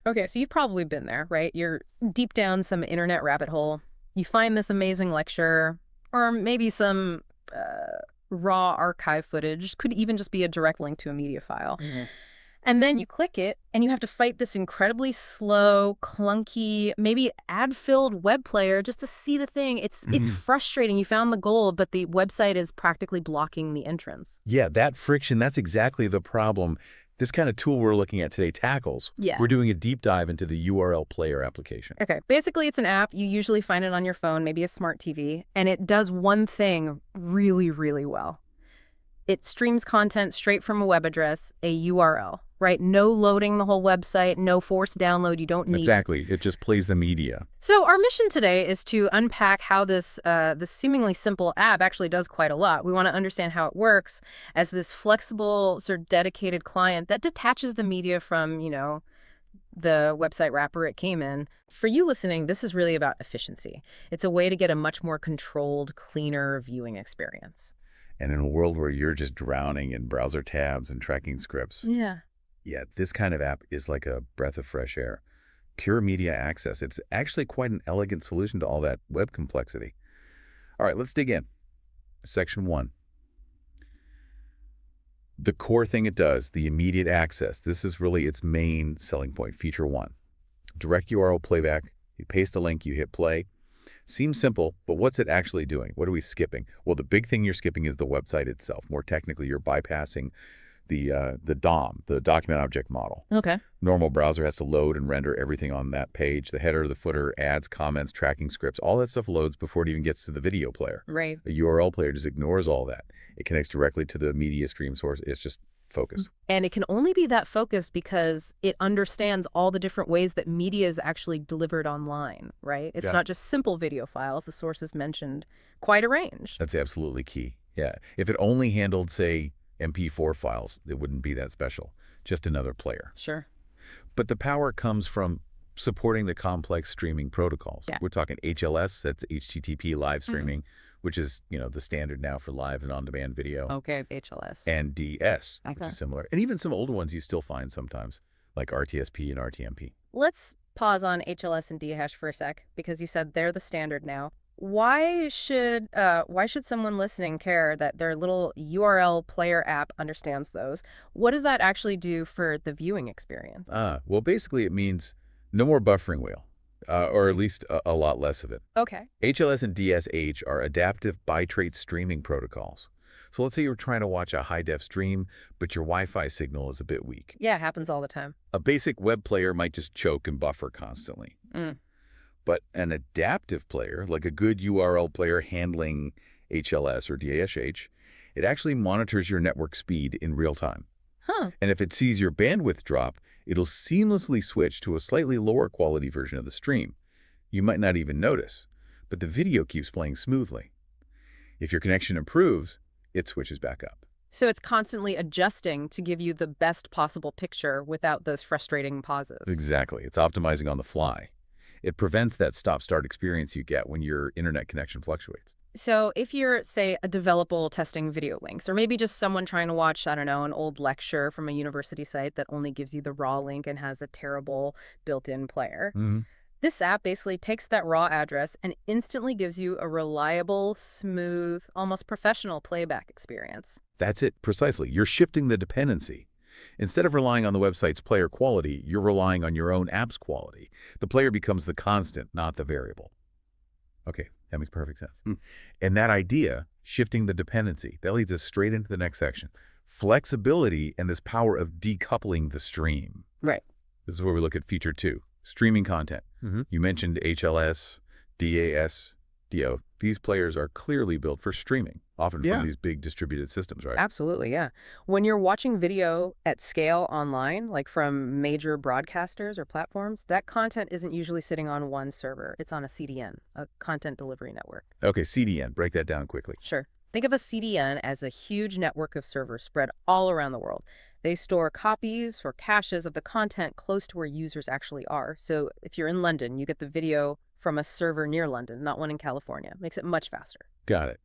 Okay, so you've probably been there, right? You're deep down some internet rabbit hole. You find this amazing lecture, or maybe some raw archive footage, could even just be a direct link to a media file. Hmm. And then you click it, and you have to fight this incredibly slow, clunky, maybe ad-filled web player just to see the thing. It's Hmm. frustrating. You found the goal, but the website is practically blocking the entrance. Yeah, that friction, that's exactly the problem this kind of tool we're looking at today tackles. Yeah. We're doing a deep dive into the URL player application. Okay, basically it's an app. You usually find it on your phone, maybe a smart TV, and it does one thing really, really well. It streams content straight from a web address, a URL, right? No loading the whole website, no forced download. You don't need. Exactly. It just plays the media. So our mission today is to unpack how this seemingly simple app actually does quite a lot. We want to understand how it works as this flexible, sort of dedicated client that detaches the media from, the website wrapper it came in. For you listening, this is really about efficiency. It's a way to get a much more controlled, cleaner viewing experience. And in a world where you're just drowning in browser tabs and tracking scripts, Yeah. yeah, this kind of app is like a breath of fresh air. Pure media access. It's actually quite an elegant solution to all that web complexity. All right, let's dig in. Section 1. The core thing it does, the immediate access. This is really its main selling point, feature 1. Direct URL playback. You paste a link, you hit play. Seems simple, but what's it actually doing? What are we skipping? Well, the big thing you're skipping is the website itself. More technically, you're bypassing the DOM, the document object model. Okay. Normal browser has to load and render everything on that page. The header, the footer, ads, comments, tracking scripts, all that stuff loads before it even gets to the video player. Right. A URL player just ignores all that. It connects directly to the media stream source. It's just focus. And it can only be that focused because it understands all the different ways that media is actually delivered online, right? It's Yeah. not just simple video files. The sources mentioned quite a range. That's absolutely key. Yeah. If it only handled, say, MP4 files, it wouldn't be that special. Just another player. Sure. But the power comes from supporting the complex streaming protocols. Yeah. We're talking HLS, that's HTTP live streaming, which is, the standard now for live and on-demand video, Okay, HLS. and DS, which Okay. is similar. And even some older ones you still find sometimes, like RTSP and RTMP. Let's pause on HLS and DHash for a sec because you said they're the standard now. Why should someone listening care that their little URL player app understands those? What does that actually do for the viewing experience? Well, basically it means no more buffering wheel, or at least a lot less of it. Okay. HLS and DSH are adaptive bitrate streaming protocols. So let's say you're trying to watch a high-def stream, but your Wi-Fi signal is a bit weak. Yeah, it happens all the time. A basic web player might just choke and buffer constantly. Mm. But an adaptive player, like a good URL player handling HLS or DSH, it actually monitors your network speed in real time. Huh. And if it sees your bandwidth drop, it'll seamlessly switch to a slightly lower quality version of the stream. You might not even notice, but the video keeps playing smoothly. If your connection improves, it switches back up. So it's constantly adjusting to give you the best possible picture without those frustrating pauses. Exactly. It's optimizing on the fly. It prevents that stop-start experience you get when your internet connection fluctuates. So if you're, say, a developer testing video links, or maybe just someone trying to watch, I don't know, an old lecture from a university site that only gives you the raw link and has a terrible built-in player, this app basically takes that raw address and instantly gives you a reliable, smooth, almost professional playback experience. That's it, precisely. You're shifting the dependency. Instead of relying on the website's player quality, you're relying on your own app's quality. The player becomes the constant, not the variable. Okay, that makes perfect sense. And that idea, shifting the dependency, that leads us straight into the next section. Flexibility and this power of decoupling the stream. Right. This is where we look at feature 2, streaming content. You mentioned HLS, DAS, DO. These players are clearly built for streaming, often Yeah. from these big distributed systems, right? Absolutely, yeah. When you're watching video at scale online, like from major broadcasters or platforms, that content isn't usually sitting on one server. It's on a CDN, a content delivery network. Okay, CDN, break that down quickly. Sure. Think of a CDN as a huge network of servers spread all around the world. They store copies or caches of the content close to where users actually are. So if you're in London, you get the video from a server near London, not one in California. Makes it much faster. Got it.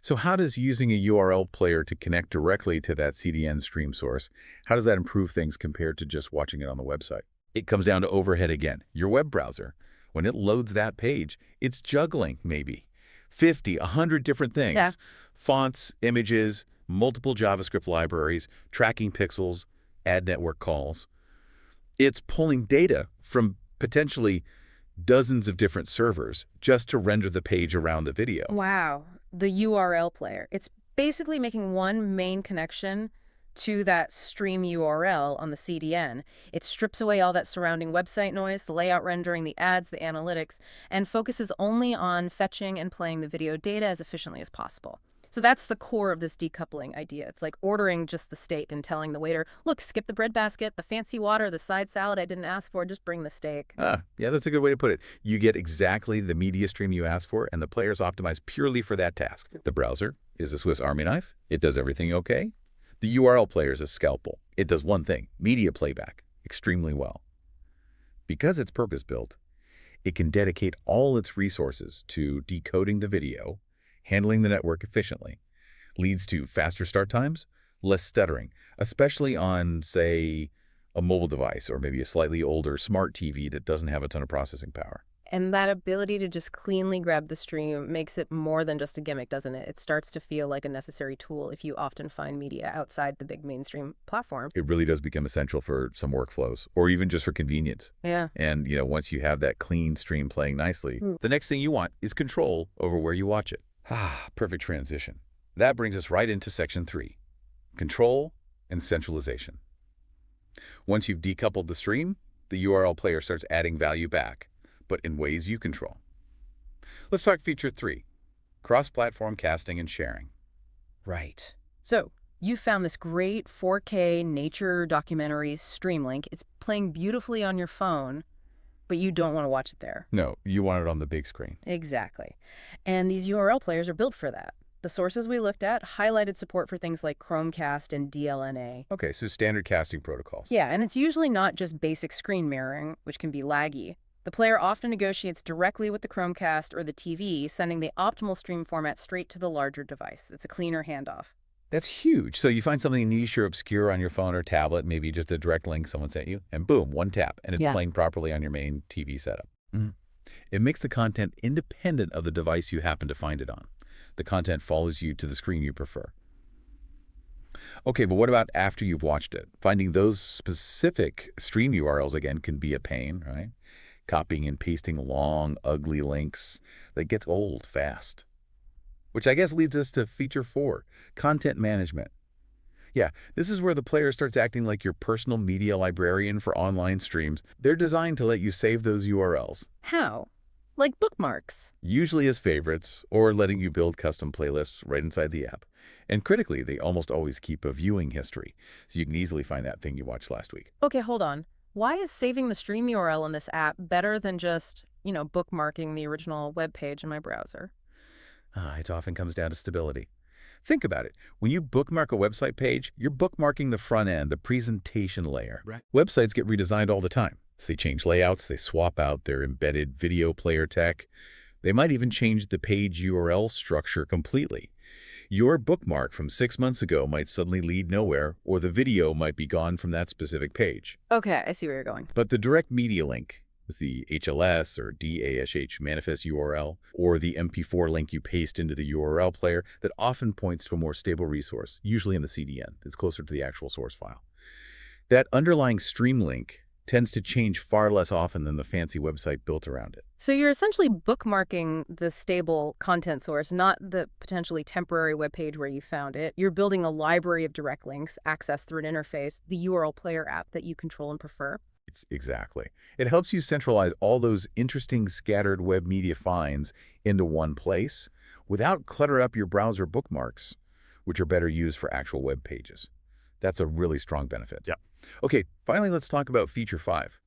So how does using a URL player to connect directly to that CDN stream source, how does that improve things compared to just watching it on the website? It comes down to overhead again. Your web browser, when it loads that page, it's juggling maybe 50, 100 different Yeah. things. Fonts, images, multiple JavaScript libraries, tracking pixels, ad network calls. It's pulling data from potentially dozens of different servers just to render the page around the video. Wow. The URL player. It's basically making one main connection to that stream URL on the CDN. It strips away all that surrounding website noise, the layout rendering, the ads, the analytics, and focuses only on fetching and playing the video data as efficiently as possible. So that's the core of this decoupling idea. It's like ordering just the steak and telling the waiter, look, skip the breadbasket, the fancy water, the side salad I didn't ask for, just bring the steak. Yeah, that's a good way to put it. You get exactly the media stream you asked for, and the player's optimized purely for that task. The browser is a Swiss Army knife. It does everything okay. The URL player is a scalpel. It does one thing, media playback, extremely well. Because it's purpose-built, it can dedicate all its resources to decoding the video, handling the network efficiently. Leads to faster start times, less stuttering, especially on, say, a mobile device or maybe a slightly older smart TV that doesn't have a ton of processing power. And that ability to just cleanly grab the stream makes it more than just a gimmick, doesn't it? It starts to feel like a necessary tool if you often find media outside the big mainstream platform. It really does become essential for some workflows or even just for convenience. Yeah. And, once you have that clean stream playing nicely, the next thing you want is control over where you watch it. Perfect transition. That brings us right into section 3, control and centralization. Once you've decoupled the stream, the URL player starts adding value back, but in ways you control. Let's talk feature 3, cross-platform casting and sharing. Right. So you found this great 4K nature documentary stream link. It's playing beautifully on your phone, but you don't want to watch it there. No, you want it on the big screen. Exactly. And these URL players are built for that. The sources we looked at highlighted support for things like Chromecast and DLNA. Okay, so standard casting protocols. Yeah, and it's usually not just basic screen mirroring, which can be laggy. The player often negotiates directly with the Chromecast or the TV, sending the optimal stream format straight to the larger device. It's a cleaner handoff. That's huge. So you find something niche or obscure on your phone or tablet, maybe just a direct link someone sent you, and boom, one tap, and it's playing properly on your main TV setup. It makes the content independent of the device you happen to find it on. The content follows you to the screen you prefer. Okay, but what about after you've watched it? Finding those specific stream URLs, again, can be a pain, right? Copying and pasting long, ugly links, that gets old fast. Which I guess leads us to feature 4, content management. Yeah, this is where the player starts acting like your personal media librarian for online streams. They're designed to let you save those URLs. How? Like bookmarks. Usually as favorites, or letting you build custom playlists right inside the app. And critically, they almost always keep a viewing history, so you can easily find that thing you watched last week. Okay, hold on. Why is saving the stream URL in this app better than just, bookmarking the original web page in my browser? It often comes down to stability. Think about it. When you bookmark a website page, you're bookmarking the front end, the presentation layer. Right. Websites get redesigned all the time. So they change layouts, they swap out their embedded video player tech. They might even change the page URL structure completely. Your bookmark from 6 months ago might suddenly lead nowhere, or the video might be gone from that specific page. Okay, I see where you're going. But the direct media link, with the HLS or DASH manifest URL, or the MP4 link you paste into the URL player, that often points to a more stable resource, usually in the CDN. It's closer to the actual source file. That underlying stream link tends to change far less often than the fancy website built around it. So you're essentially bookmarking the stable content source, not the potentially temporary web page where you found it. You're building a library of direct links accessed through an interface, the URL player app that you control and prefer. Exactly. It helps you centralize all those interesting scattered web media finds into one place without clutter up your browser bookmarks, which are better used for actual web pages. That's a really strong benefit. Yeah. Okay, finally, let's talk about feature 5,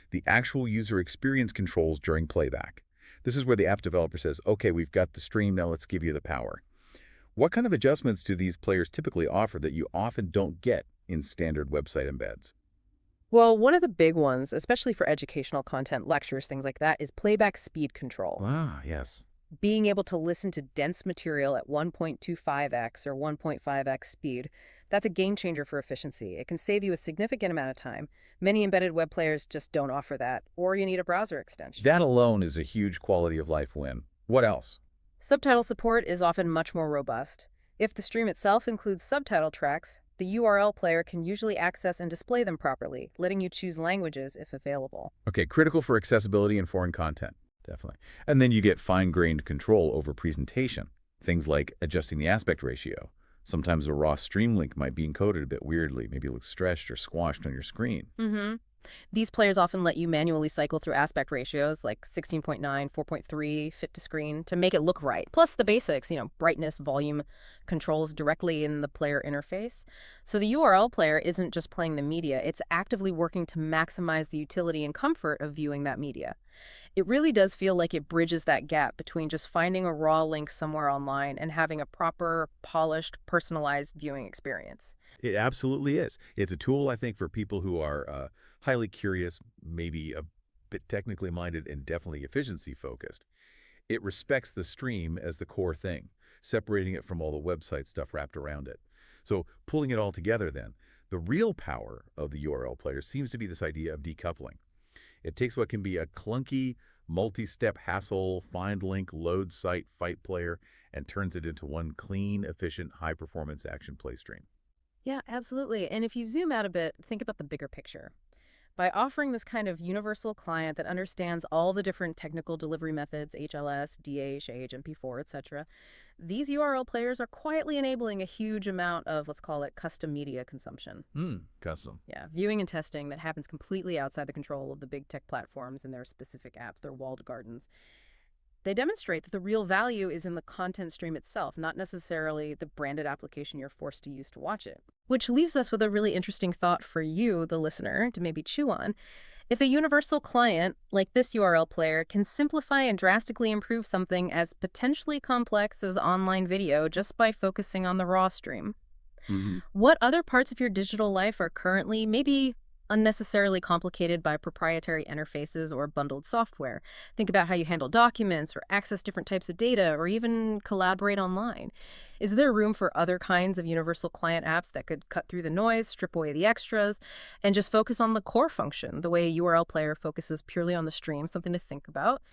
the actual user experience controls during playback. This is where the app developer says, okay, we've got the stream, now let's give you the power. What kind of adjustments do these players typically offer that you often don't get in standard website embeds? Well, one of the big ones, especially for educational content, lectures, things like that, is playback speed control. Yes. Being able to listen to dense material at 1.25x or 1.5x speed That's a game changer for efficiency. It can save you a significant amount of time. Many embedded web players just don't offer that, or you need a browser extension. That alone is a huge quality of life win. What else? Subtitle support is often much more robust. If the stream itself includes subtitle tracks, the URL player can usually access and display them properly, letting you choose languages if available. Okay, critical for accessibility and foreign content, definitely. And then you get fine-grained control over presentation. Things like adjusting the aspect ratio. Sometimes a raw stream link might be encoded a bit weirdly, maybe it looks stretched or squashed on your screen. Mm-hmm. These players often let you manually cycle through aspect ratios like 16.9, 4.3, fit to screen to make it look right. Plus the basics, brightness, volume controls directly in the player interface. So the URL player isn't just playing the media, it's actively working to maximize the utility and comfort of viewing that media. It really does feel like it bridges that gap between just finding a raw link somewhere online and having a proper, polished, personalized viewing experience. It absolutely is. It's a tool, I think, for people who are highly curious, maybe a bit technically minded, and definitely efficiency focused. It respects the stream as the core thing, separating it from all the website stuff wrapped around it. So pulling it all together then, the real power of the URL player seems to be this idea of decoupling. It takes what can be a clunky, multi-step hassle, find link, load site, fight player, and turns it into one clean, efficient, high-performance action play stream. Yeah, absolutely. And if you zoom out a bit, think about the bigger picture. By offering this kind of universal client that understands all the different technical delivery methods, HLS, DH, MP4, etc., these URL players are quietly enabling a huge amount of, let's call it, custom media consumption. Custom. Yeah, viewing and testing that happens completely outside the control of the big tech platforms and their specific apps, their walled gardens. They demonstrate that the real value is in the content stream itself, not necessarily the branded application you're forced to use to watch it. Which leaves us with a really interesting thought for you, the listener, to maybe chew on. If a universal client, like this URL player, can simplify and drastically improve something as potentially complex as online video just by focusing on the raw stream, hmm what other parts of your digital life are currently maybe unnecessarily complicated by proprietary interfaces or bundled software? Think about how you handle documents or access different types of data or even collaborate online. Is there room for other kinds of universal client apps that could cut through the noise, strip away the extras, and just focus on the core function, the way a URL player focuses purely on the stream? Something to think about.